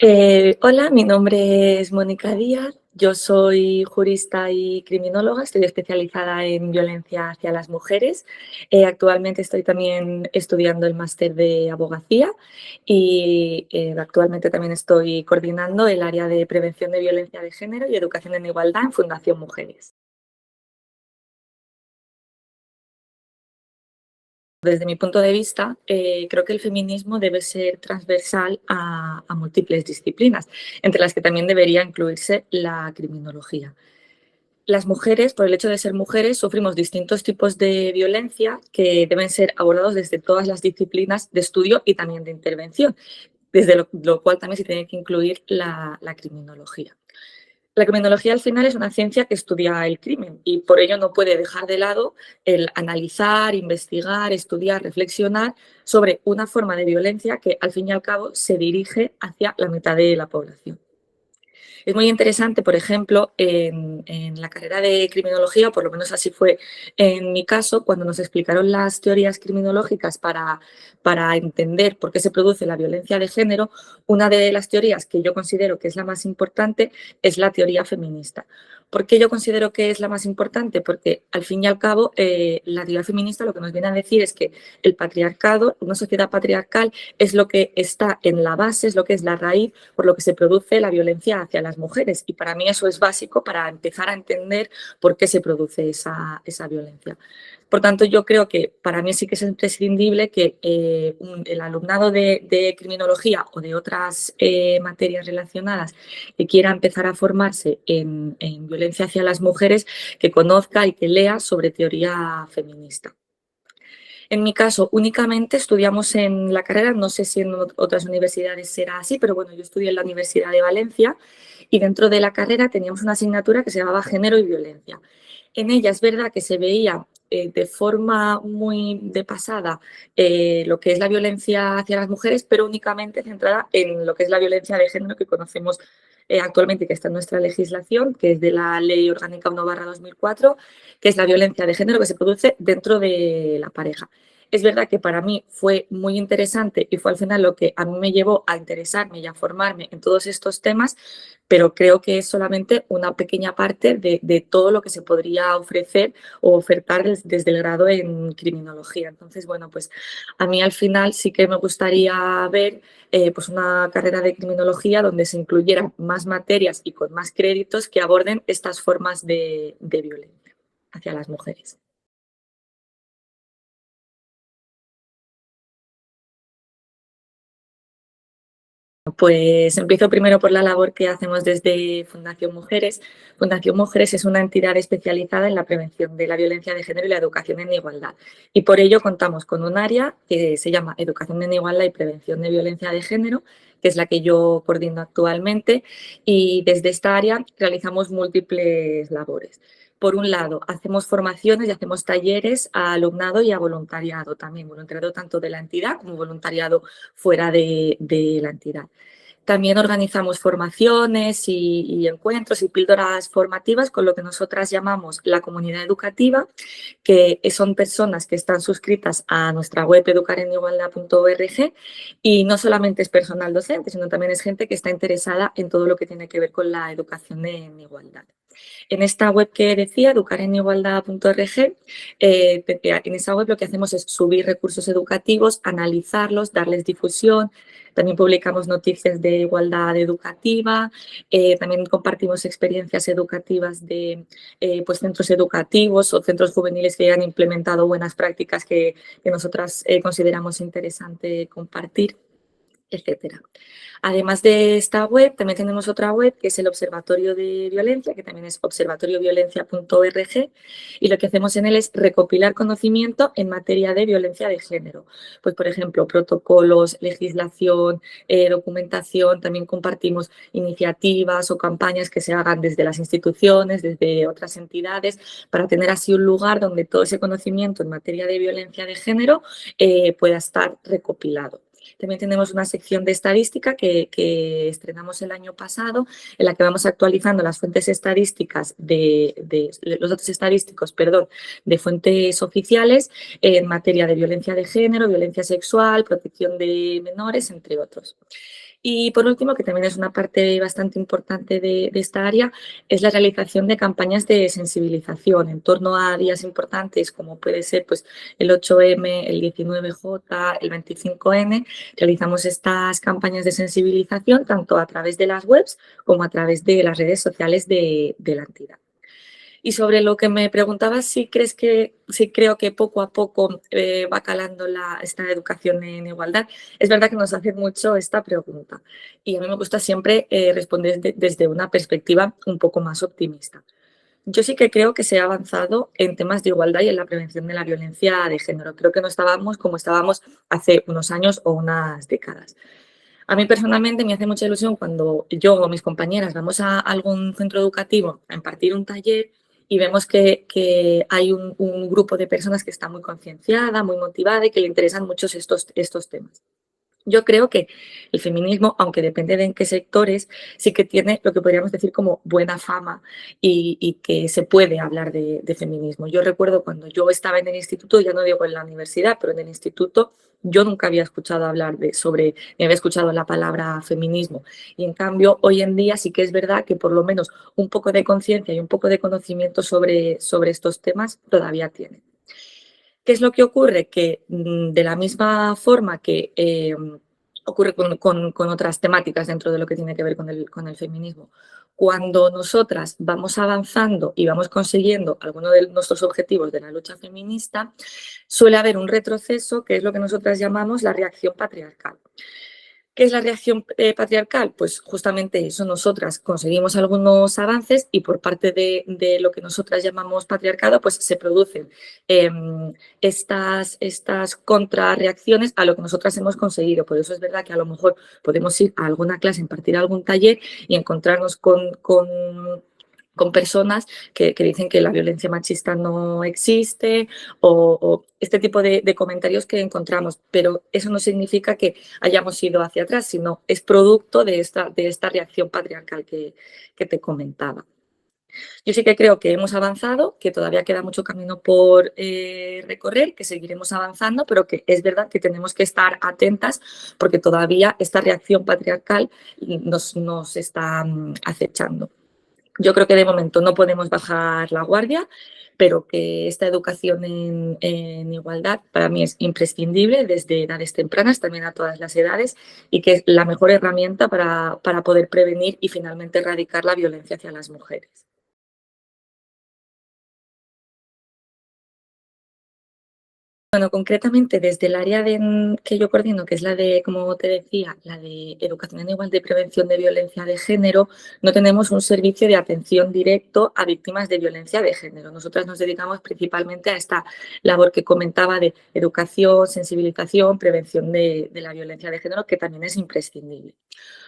Hola, mi nombre es Mónica Díaz, yo soy jurista y criminóloga, estoy especializada en violencia hacia las mujeres. Actualmente estoy también estudiando el máster de abogacía y actualmente también estoy coordinando el área de prevención de violencia de género y educación en igualdad en Fundación Mujeres. Desde mi punto de vista, creo que el feminismo debe ser transversal a múltiples disciplinas, entre las que también debería incluirse la criminología. Las mujeres, por el hecho de ser mujeres, sufrimos distintos tipos de violencia que deben ser abordados desde todas las disciplinas de estudio y también de intervención, desde lo cual también se tiene que incluir la criminología. La criminología al final es una ciencia que estudia el crimen y por ello no puede dejar de lado el analizar, investigar, estudiar, reflexionar sobre una forma de violencia que al fin y al cabo se dirige hacia la mitad de la población. Es muy interesante, por ejemplo, en la carrera de criminología, o por lo menos así fue en mi caso, cuando nos explicaron las teorías criminológicas para entender por qué se produce la violencia de género, una de las teorías que yo considero que es la más importante es la teoría feminista. ¿Por qué yo considero que es la más importante? Porque al fin y al cabo la teoría feminista lo que nos viene a decir es que el patriarcado, una sociedad patriarcal, es lo que está en la base, es lo que es la raíz por lo que se produce la violencia hacia las mujeres. Y para mí eso es básico para empezar a entender por qué se produce esa violencia. Por tanto, yo creo que para mí sí que es imprescindible que el alumnado de criminología o de otras materias relacionadas que quiera empezar a formarse en violencia hacia las mujeres, que conozca y que lea sobre teoría feminista. En mi caso, únicamente estudiamos en la carrera, no sé si en otras universidades será así, pero bueno, yo estudié en la Universidad de Valencia y dentro de la carrera teníamos una asignatura que se llamaba Género y Violencia. En ella es verdad que se veía de forma muy de pasada lo que es la violencia hacia las mujeres, pero únicamente centrada en lo que es la violencia de género que conocemos actualmente, que está en nuestra legislación, que es de la Ley Orgánica 1/2004, que es la violencia de género que se produce dentro de la pareja. Es verdad que para mí fue muy interesante y fue al final lo que a mí me llevó a interesarme y a formarme en todos estos temas, pero creo que es solamente una pequeña parte de todo lo que se podría ofrecer o ofertar desde el grado en criminología. Entonces, bueno, pues a mí al final sí que me gustaría ver pues una carrera de criminología donde se incluyeran más materias y con más créditos que aborden estas formas de violencia hacia las mujeres. Pues empiezo primero por la labor que hacemos desde Fundación Mujeres. Fundación Mujeres es una entidad especializada en la prevención de la violencia de género y la educación en igualdad. Y por ello contamos con un área que se llama Educación en Igualdad y Prevención de Violencia de Género, que es la que yo coordino actualmente. Y desde esta área realizamos múltiples labores. Por un lado, hacemos formaciones y hacemos talleres a alumnado y a voluntariado también, voluntariado tanto de la entidad como voluntariado fuera de la entidad. También organizamos formaciones y encuentros y píldoras formativas con lo que nosotras llamamos la comunidad educativa, que son personas que están suscritas a nuestra web educarenigualdad.org y no solamente es personal docente, sino también es gente que está interesada en todo lo que tiene que ver con la educación en igualdad. En esta web que decía, educarenigualdad.org, en esa web lo que hacemos es subir recursos educativos, analizarlos, darles difusión. También publicamos noticias de igualdad educativa, también compartimos experiencias educativas de pues centros educativos o centros juveniles que hayan implementado buenas prácticas que nosotras consideramos interesante compartir, etcétera. Además de esta web, también tenemos otra web que es el Observatorio de Violencia, que también es observatorioviolencia.org, y lo que hacemos en él es recopilar conocimiento en materia de violencia de género. Pues, por ejemplo, protocolos, legislación, documentación, también compartimos iniciativas o campañas que se hagan desde las instituciones, desde otras entidades, para tener así un lugar donde todo ese conocimiento en materia de violencia de género pueda estar recopilado. También tenemos una sección de estadística que estrenamos el año pasado, en la que vamos actualizando las fuentes estadísticas los datos estadísticos, perdón, de fuentes oficiales en materia de violencia de género, violencia sexual, protección de menores, entre otros. Y por último, que también es una parte bastante importante de esta área, es la realización de campañas de sensibilización en torno a días importantes como puede ser pues, el 8M, el 19J, el 25N. Realizamos estas campañas de sensibilización tanto a través de las webs como a través de las redes sociales de la entidad. Y sobre lo que me preguntabas, si creo que poco a poco va calando esta educación en igualdad, es verdad que nos hacen mucho esta pregunta y a mí me gusta siempre responder desde una perspectiva un poco más optimista. Yo sí que creo que se ha avanzado en temas de igualdad y en la prevención de la violencia de género. Creo que no estábamos como estábamos hace unos años o unas décadas. A mí personalmente me hace mucha ilusión cuando yo o mis compañeras vamos a algún centro educativo a impartir un taller y vemos que hay un grupo de personas que está muy concienciada, muy motivada y que le interesan mucho estos temas. Yo creo que el feminismo, aunque depende de en qué sectores, sí que tiene lo que podríamos decir como buena fama y que se puede hablar de feminismo. Yo recuerdo cuando yo estaba en el instituto, ya no digo en la universidad, pero en el instituto, yo nunca había escuchado hablar ni había escuchado la palabra feminismo. Y en cambio, hoy en día sí que es verdad que por lo menos un poco de conciencia y un poco de conocimiento sobre estos temas todavía tiene. ¿Qué es lo que ocurre? Que de la misma forma que ocurre con otras temáticas dentro de lo que tiene que ver con el feminismo, cuando nosotras vamos avanzando y vamos consiguiendo algunos de nuestros objetivos de la lucha feminista, suele haber un retroceso que es lo que nosotras llamamos la reacción patriarcal. ¿Qué es la reacción patriarcal? Pues justamente eso, nosotras conseguimos algunos avances y por parte de lo que nosotras llamamos patriarcado, pues se producen estas contrarreacciones a lo que nosotras hemos conseguido. Por eso es verdad que a lo mejor podemos ir a alguna clase, impartir algún taller y encontrarnos con personas que dicen que la violencia machista no existe o este tipo de comentarios que encontramos, pero eso no significa que hayamos ido hacia atrás, sino es producto de esta reacción patriarcal que te comentaba. Yo sí que creo que hemos avanzado, que todavía queda mucho camino por recorrer, que seguiremos avanzando, pero que es verdad que tenemos que estar atentas porque todavía esta reacción patriarcal nos está acechando. Yo creo que de momento no podemos bajar la guardia, pero que esta educación en igualdad para mí es imprescindible desde edades tempranas, también a todas las edades, y que es la mejor herramienta para poder prevenir y finalmente erradicar la violencia hacia las mujeres. Bueno, concretamente desde el área que yo coordino, que es la de, como te decía, la de educación en igualdad y prevención de violencia de género, no tenemos un servicio de atención directo a víctimas de violencia de género. Nosotras nos dedicamos principalmente a esta labor que comentaba de educación, sensibilización, prevención de la violencia de género, que también es imprescindible.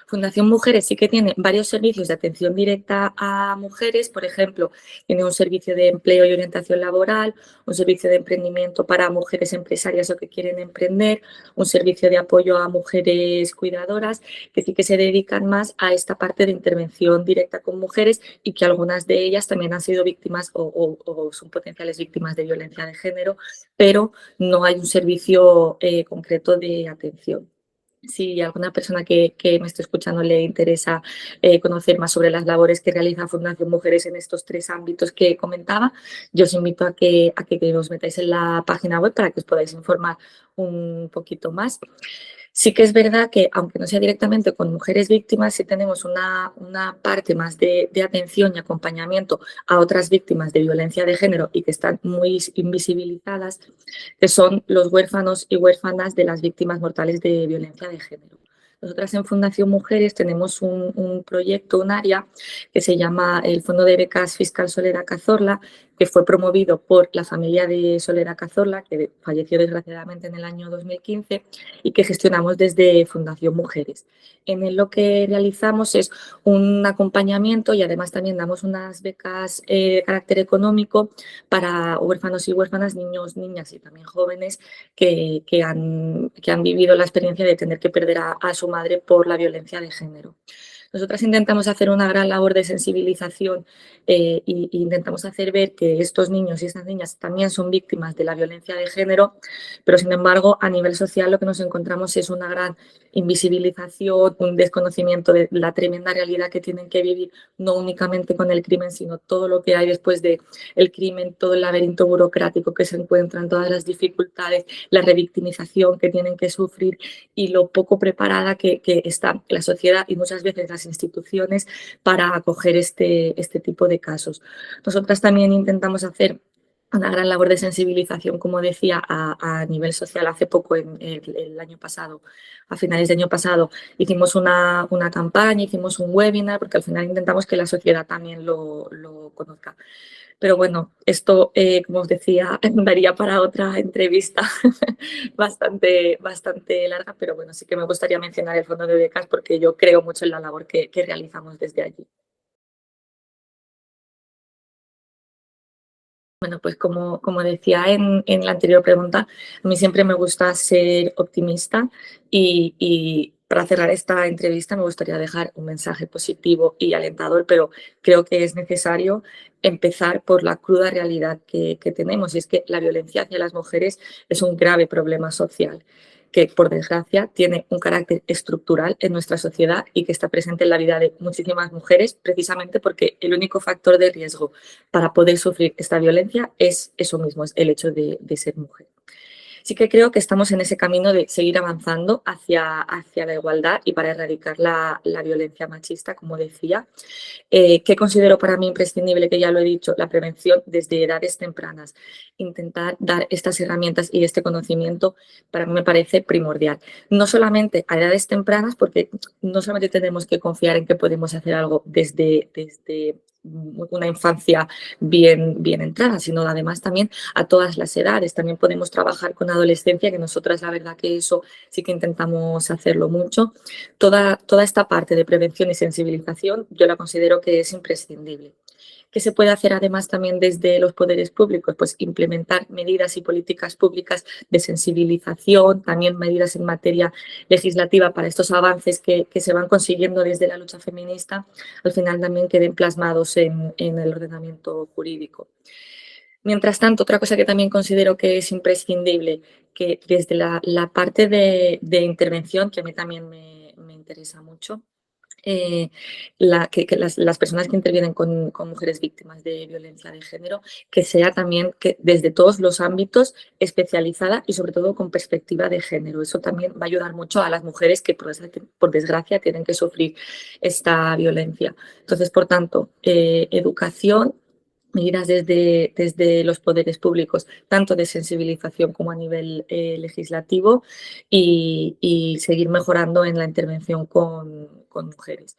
Fundación Mujeres sí que tiene varios servicios de atención directa a mujeres, por ejemplo, tiene un servicio de empleo y orientación laboral, un servicio de emprendimiento para mujeres empresarias o que quieren emprender, un servicio de apoyo a mujeres cuidadoras, que sí que se dedican más a esta parte de intervención directa con mujeres y que algunas de ellas también han sido víctimas o son potenciales víctimas de violencia de género, pero no hay un servicio concreto de atención. Si a alguna persona que me esté escuchando le interesa conocer más sobre las labores que realiza Fundación Mujeres en estos tres ámbitos que comentaba, yo os invito a que os metáis en la página web para que os podáis informar un poquito más. Sí que es verdad que, aunque no sea directamente con mujeres víctimas, sí tenemos una parte más de atención y acompañamiento a otras víctimas de violencia de género y que están muy invisibilizadas, que son los huérfanos y huérfanas de las víctimas mortales de violencia de género. Nosotras en Fundación Mujeres tenemos un proyecto, un área que se llama el Fondo de Becas Fiscal Soledad Cazorla, que fue promovido por la familia de Soledad Cazorla, que falleció desgraciadamente en el año 2015, y que gestionamos desde Fundación Mujeres. En él lo que realizamos es un acompañamiento y además también damos unas becas de carácter económico para huérfanos y huérfanas, niños, niñas y también jóvenes que han vivido la experiencia de tener que perder a su madre por la violencia de género. Nosotras intentamos hacer una gran labor de sensibilización e intentamos hacer ver que estos niños y estas niñas también son víctimas de la violencia de género, pero sin embargo a nivel social lo que nos encontramos es una gran invisibilización, un desconocimiento de la tremenda realidad que tienen que vivir, no únicamente con el crimen, sino todo lo que hay después del crimen, todo el laberinto burocrático que se encuentran, todas las dificultades, la revictimización que tienen que sufrir y lo poco preparada que está la sociedad y muchas veces las instituciones para acoger este tipo de casos. Nosotras también intentamos hacer una gran labor de sensibilización, como decía, a nivel social. Hace poco, el año pasado, a finales del año pasado, hicimos una campaña, hicimos un webinar, porque al final intentamos que la sociedad también lo conozca. Pero bueno, esto, como os decía, daría para otra entrevista bastante larga, pero bueno, sí que me gustaría mencionar el Fondo de Becas porque yo creo mucho en la labor que realizamos desde allí. Bueno, pues como decía en la anterior pregunta, a mí siempre me gusta ser optimista y para cerrar esta entrevista me gustaría dejar un mensaje positivo y alentador, pero creo que es necesario empezar por la cruda realidad que tenemos y es que la violencia hacia las mujeres es un grave problema social que, por desgracia, tiene un carácter estructural en nuestra sociedad y que está presente en la vida de muchísimas mujeres precisamente porque el único factor de riesgo para poder sufrir esta violencia es eso mismo, es el hecho de ser mujer. Sí que creo que estamos en ese camino de seguir avanzando hacia la igualdad y para erradicar la violencia machista, como decía. ¿Qué considero para mí imprescindible? Que ya lo he dicho, la prevención desde edades tempranas. Intentar dar estas herramientas y este conocimiento para mí me parece primordial. No solamente a edades tempranas, porque no solamente tenemos que confiar en que podemos hacer algo desde una infancia bien entrada, sino además también a todas las edades. También podemos trabajar con adolescencia, que nosotras la verdad que eso sí que intentamos hacerlo mucho. Toda esta parte de prevención y sensibilización yo la considero que es imprescindible. ¿Qué se puede hacer además también desde los poderes públicos? Pues implementar medidas y políticas públicas de sensibilización, también medidas en materia legislativa para estos avances que se van consiguiendo desde la lucha feminista, al final también queden plasmados en el ordenamiento jurídico. Mientras tanto, otra cosa que también considero que es imprescindible, que desde la parte de intervención, que a mí también me interesa mucho, eh, que las personas que intervienen con mujeres víctimas de violencia de género, que sea también que desde todos los ámbitos especializada y sobre todo con perspectiva de género. Eso también va a ayudar mucho a las mujeres que por desgracia tienen que sufrir esta violencia. Entonces, por tanto, educación, medidas desde los poderes públicos, tanto de sensibilización como a nivel legislativo y seguir mejorando en la intervención con mujeres.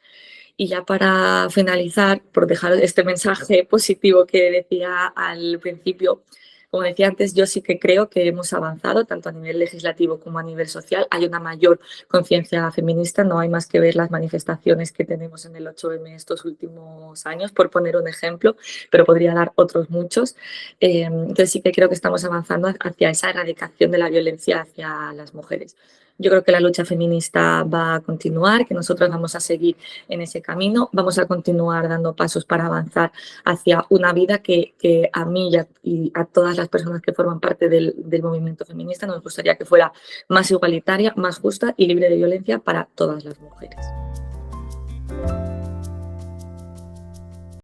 Y ya para finalizar, por dejar este mensaje positivo que decía al principio, como decía antes, yo sí que creo que hemos avanzado tanto a nivel legislativo como a nivel social. Hay una mayor conciencia feminista, no hay más que ver las manifestaciones que tenemos en el 8M estos últimos años, por poner un ejemplo, pero podría dar otros muchos. Entonces sí que creo que estamos avanzando hacia esa erradicación de la violencia hacia las mujeres. Yo creo que la lucha feminista va a continuar, que nosotros vamos a seguir en ese camino, vamos a continuar dando pasos para avanzar hacia una vida que a mí y a todas las personas que forman parte del movimiento feminista nos gustaría que fuera más igualitaria, más justa y libre de violencia para todas las mujeres.